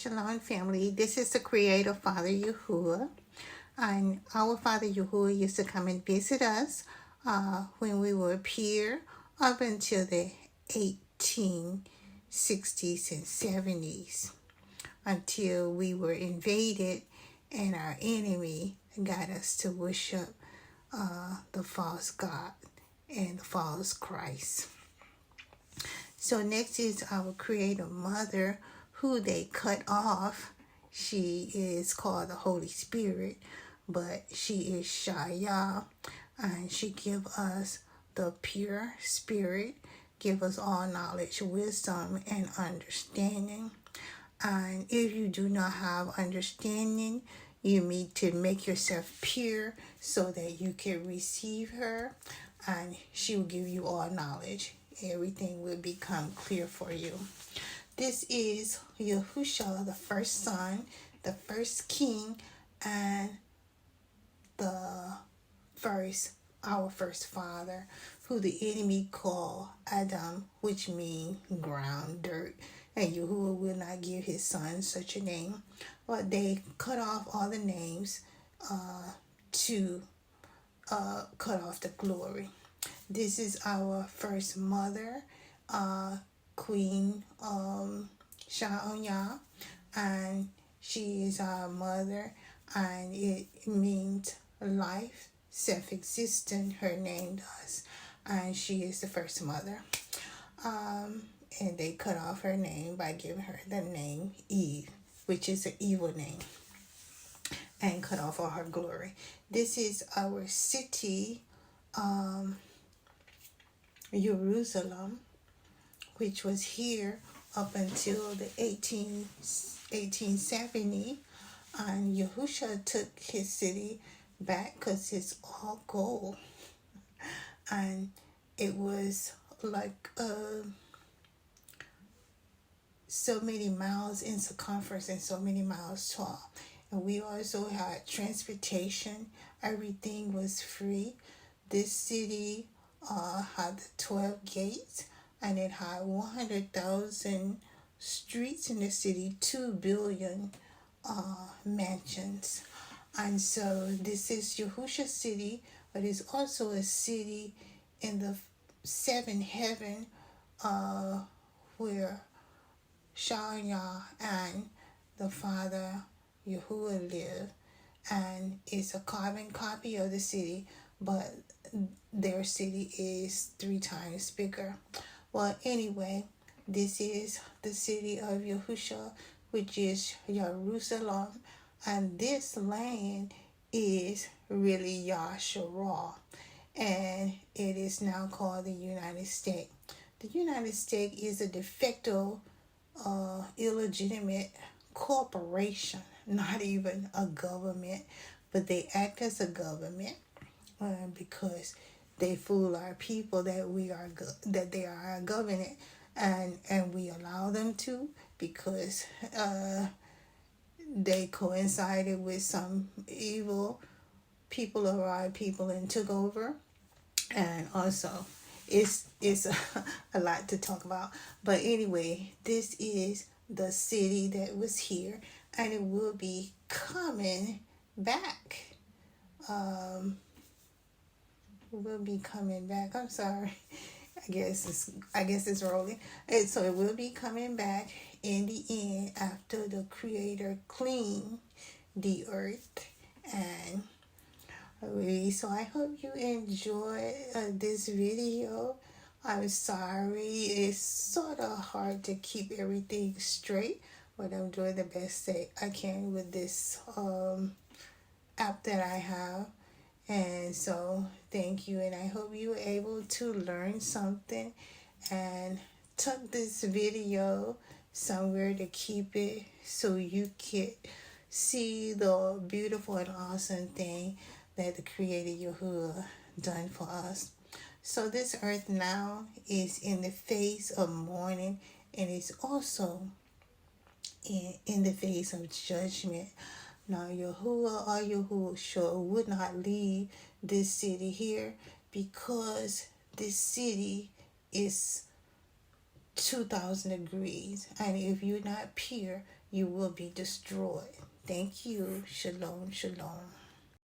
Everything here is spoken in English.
Shalom family. This is the Creator Father Yahuwah. And our Father Yahuwah used to come and visit us when we were here up until the 1860s and 70s, until we were invaded and our enemy got us to worship the false God and the false Christ. So next is our Creator Mother, who they cut off. She is called the Holy Spirit, but she is CHAYAH, and she give us the pure spirit, give us all knowledge, wisdom, and understanding. And if you do not have understanding, you need to make yourself pure so that you can receive her, and she will give you all knowledge. Everything will become clear for you. This is Yahusha, the first son, the first king, and our first father, who the enemy called Adam, which means ground, dirt. And Yahuwah will not give his son such a name. But they cut off all the names to cut off the glory. This is our first mother, Queen CHAUYAH, and she is our mother, and it means life, self-existent. Her name does, and she is the first mother. And they cut off her name by giving her the name Eve, which is an evil name, and cut off all her glory. This is our city, Jerusalem, which was here up until the 1870, and Yahusha took his city back because it's all gold, and it was like so many miles in circumference and so many miles tall. And we also had transportation. Everything was free. This city had the 12 gates, and it had 100,000 streets in the city, 2 billion mansions. And so this is Yahusha city, but it's also a city in the 7th heaven where CHAUYAH and the Father Yahuwah live. And it's a carbon copy of the city, but their city is 3 times bigger. Well, anyway, this is the city of Yahusha, which is Jerusalem, and this land is really Yahusha, and it is now called the United States. The United States is a de facto illegitimate corporation, not even a government, but they act as a government because they fool our people that that they are our government, and we allow them to because they coincided with some evil people of our people and took over. And also it's a lot to talk about, but anyway, this is the city that was here, and it will be coming back. Will be coming back. I'm sorry. I guess it's rolling. And so it will be coming back in the end after the Creator cleaned the earth. And so I hope you enjoy this video. I'm sorry, it's sort of hard to keep everything straight, but I'm doing the best that I can with this app that I have. And so thank you, and I hope you were able to learn something and took this video somewhere to keep it so you can see the beautiful and awesome thing that the Creator Yahuwah done for us. So this earth now is in the phase of mourning, and it's also in the phase of judgment. Now Yahuwah or Yahusha would not leave this city here because this city is 2,000 degrees, and if you're not pure, you will be destroyed. Thank you. Shalom, shalom.